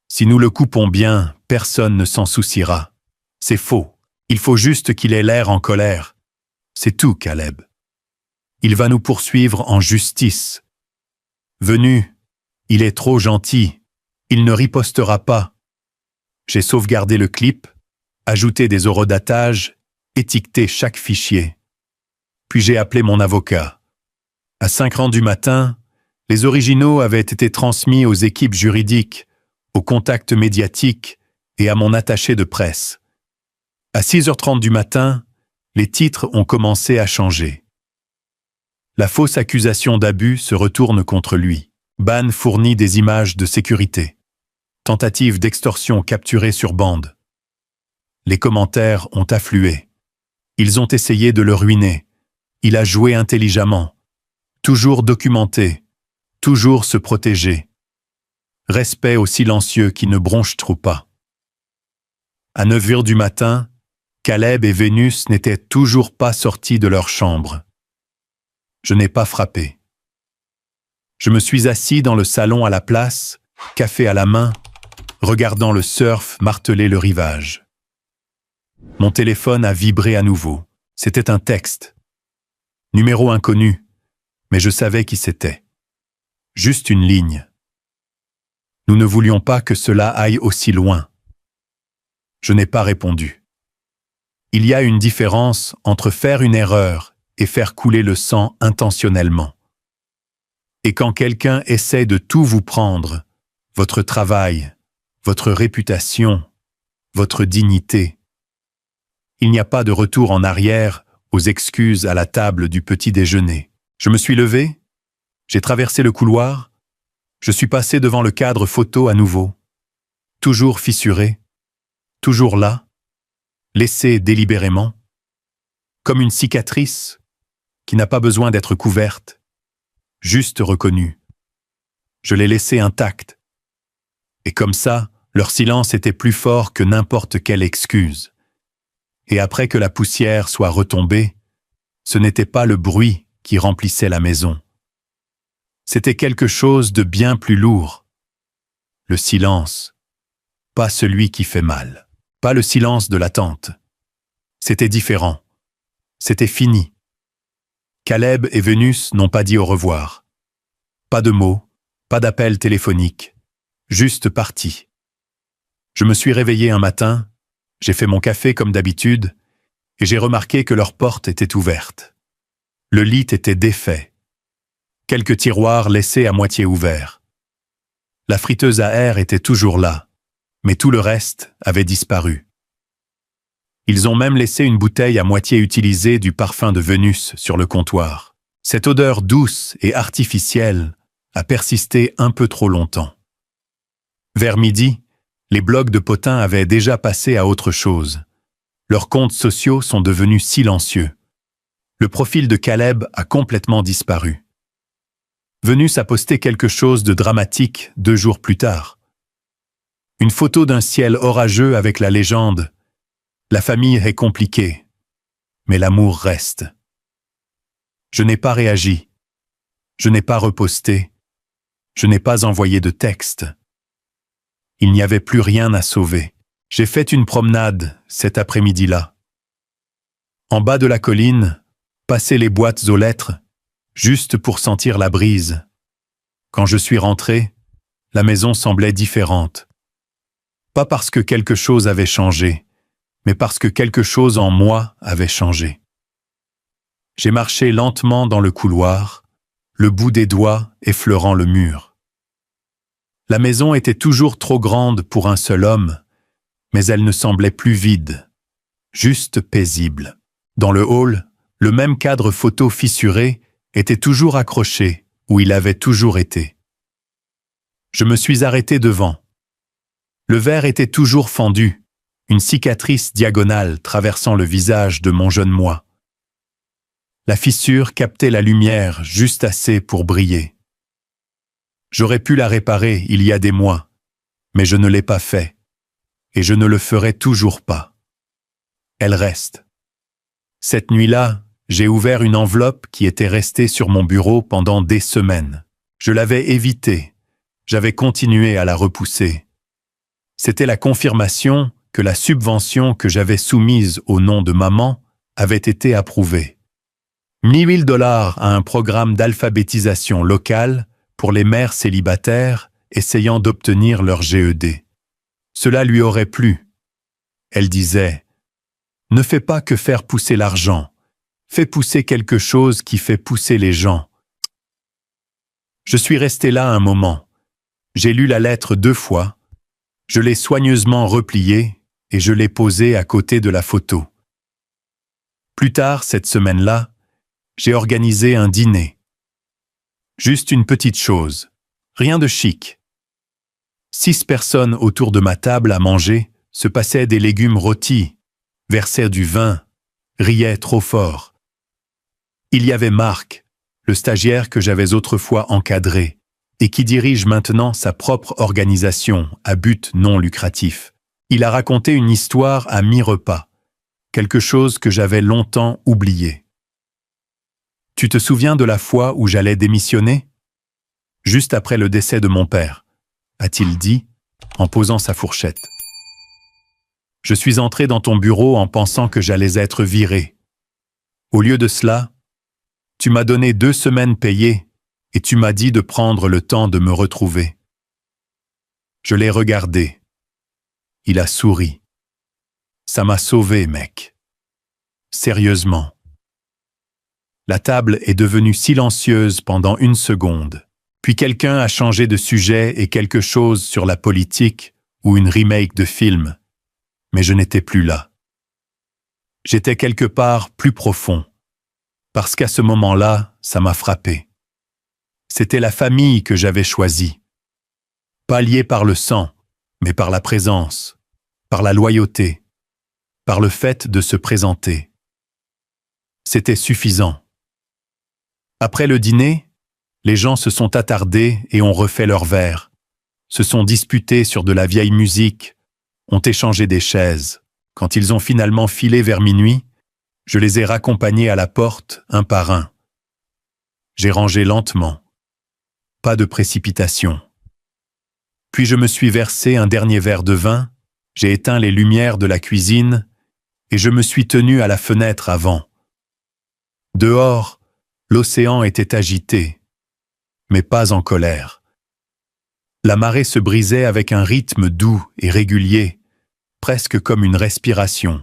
S1: Si nous le coupons bien, personne ne s'en souciera. C'est faux. Il faut juste qu'il ait l'air en colère. C'est tout, Caleb. Il va nous poursuivre en justice. Venu, il est trop gentil. Il ne ripostera pas. J'ai sauvegardé le clip, ajouté des horodatages, étiqueté chaque fichier. Puis j'ai appelé mon avocat. À 5h du matin, les originaux avaient été transmis aux équipes juridiques, aux contacts médiatiques et à mon attaché de presse. À 6h30 du matin, les titres ont commencé à changer. La fausse accusation d'abus se retourne contre lui. Ban fournit des images de sécurité. Tentative d'extorsion capturée sur bande. Les commentaires ont afflué. Ils ont essayé de le ruiner. Il a joué intelligemment. Toujours documenté. Toujours se protéger. Respect aux silencieux qui ne bronchent trop pas. À 9h du matin, Caleb et Vénus n'étaient toujours pas sortis de leur chambre. Je n'ai pas frappé. Je me suis assis dans le salon à la place, café à la main, regardant le surf marteler le rivage. Mon téléphone a vibré à nouveau. C'était un texte. Numéro inconnu, mais je savais qui c'était. Juste une ligne. Nous ne voulions pas que cela aille aussi loin. Je n'ai pas répondu. Il y a une différence entre faire une erreur et faire couler le sang intentionnellement. Et quand quelqu'un essaie de tout vous prendre, votre travail, votre réputation, votre dignité, il n'y a pas de retour en arrière aux excuses à la table du petit déjeuner. Je me suis levé, j'ai traversé le couloir, je suis passé devant le cadre photo à nouveau, toujours fissuré, toujours là, laissé délibérément, comme une cicatrice qui n'a pas besoin d'être couverte, juste reconnue. Je l'ai laissé intacte. Et comme ça, leur silence était plus fort que n'importe quelle excuse. Et après que la poussière soit retombée, ce n'était pas le bruit qui remplissait la maison. C'était quelque chose de bien plus lourd. Le silence, pas celui qui fait mal, pas le silence de l'attente. C'était différent. C'était fini. Caleb et Vénus n'ont pas dit au revoir. Pas de mots, pas d'appel téléphonique, juste partis. Je me suis réveillé un matin, j'ai fait mon café comme d'habitude, et j'ai remarqué que leur porte était ouverte. Le lit était défait. Quelques tiroirs laissés à moitié ouverts. La friteuse à air était toujours là, mais tout le reste avait disparu. Ils ont même laissé une bouteille à moitié utilisée du parfum de Vénus sur le comptoir. Cette odeur douce et artificielle a persisté un peu trop longtemps. Vers midi, les blogs de potins avaient déjà passé à autre chose. Leurs comptes sociaux sont devenus silencieux. Le profil de Caleb a complètement disparu. Vénus a posté quelque chose de dramatique 2 jours plus tard. Une photo d'un ciel orageux avec la légende « La famille est compliquée, mais l'amour reste ». Je n'ai pas réagi. Je n'ai pas reposté. Je n'ai pas envoyé de texte. Il n'y avait plus rien à sauver. J'ai fait une promenade cet après-midi-là. En bas de la colline, passer les boîtes aux lettres, juste pour sentir la brise. Quand je suis rentré, la maison semblait différente. Pas parce que quelque chose avait changé, mais parce que quelque chose en moi avait changé. J'ai marché lentement dans le couloir, le bout des doigts effleurant le mur. La maison était toujours trop grande pour un seul homme, mais elle ne semblait plus vide, juste paisible. Dans le hall, le même cadre photo fissuré était toujours accroché où il avait toujours été. Je me suis arrêté devant. Le verre était toujours fendu, une cicatrice diagonale traversant le visage de mon jeune moi. La fissure captait la lumière juste assez pour briller. J'aurais pu la réparer il y a des mois, mais je ne l'ai pas fait, et je ne le ferai toujours pas. Elle reste. Cette nuit-là, j'ai ouvert une enveloppe qui était restée sur mon bureau pendant des semaines. Je l'avais évitée, j'avais continué à la repousser. C'était la confirmation que la subvention que j'avais soumise au nom de maman avait été approuvée. 1000 $ à un programme d'alphabétisation locale pour les mères célibataires essayant d'obtenir leur GED. Cela lui aurait plu. Elle disait « Ne fais pas que faire pousser l'argent, fais pousser quelque chose qui fait pousser les gens. » Je suis resté là un moment. J'ai lu la lettre 2 fois, je l'ai soigneusement repliée et je l'ai posée à côté de la photo. Plus tard, cette semaine-là, j'ai organisé un dîner. Juste une petite chose, rien de chic. 6 personnes autour de ma table à manger se passaient des légumes rôtis, versaient du vin, riaient trop fort. Il y avait Marc, le stagiaire que j'avais autrefois encadré et qui dirige maintenant sa propre organisation à but non lucratif. Il a raconté une histoire à mi-repas. quelque chose que j'avais longtemps oublié. Tu te souviens de la fois où j'allais démissionner? Juste après le décès de mon père, a-t-il dit, en posant sa fourchette. Je suis entré dans ton bureau en pensant que j'allais être viré. Au lieu de cela, tu m'as donné 2 semaines payées et tu m'as dit de prendre le temps de me retrouver. Je l'ai regardé. Il a souri. Ça m'a sauvé, mec. Sérieusement. La table est devenue silencieuse pendant 1 seconde. Puis quelqu'un a changé de sujet et quelque chose sur la politique ou une remake de film. Mais je n'étais plus là. J'étais quelque part plus profond. Parce qu'à ce moment-là, ça m'a frappé. C'était la famille que j'avais choisie. Pas liée par le sang, mais par la présence, par la loyauté, par le fait de se présenter. C'était suffisant. Après le dîner, les gens se sont attardés et ont refait leurs verres, se sont disputés sur de la vieille musique, ont échangé des chaises. Quand ils ont finalement filé vers minuit, je les ai raccompagnés à la porte, un par un. J'ai rangé lentement. Pas de précipitation. Puis je me suis versé un dernier verre de vin, j'ai éteint les lumières de la cuisine et je me suis tenu à la fenêtre avant. Dehors, l'océan était agité, mais pas en colère. La marée se brisait avec un rythme doux et régulier, presque comme une respiration.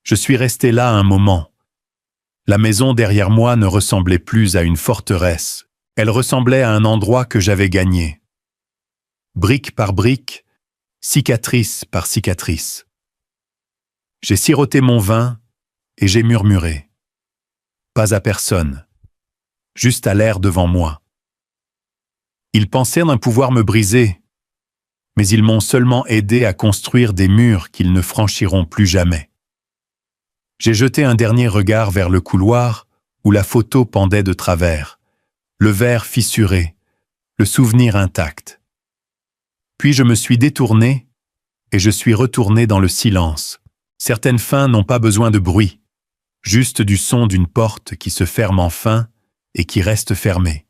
S1: Je suis resté là un moment. La maison derrière moi ne ressemblait plus à une forteresse. Elle ressemblait à un endroit que j'avais gagné. Brique par brique, cicatrice par cicatrice. J'ai siroté mon vin et j'ai murmuré. Pas à personne, juste à l'air devant moi. Ils pensaient d'un pouvoir me briser, mais ils m'ont seulement aidé à construire des murs qu'ils ne franchiront plus jamais. J'ai jeté un dernier regard vers le couloir où la photo pendait de travers, le verre fissuré, le souvenir intact. Puis je me suis détourné et je suis retourné dans le silence. Certaines fins n'ont pas besoin de bruit, juste du son d'une porte qui se ferme enfin et qui reste fermée.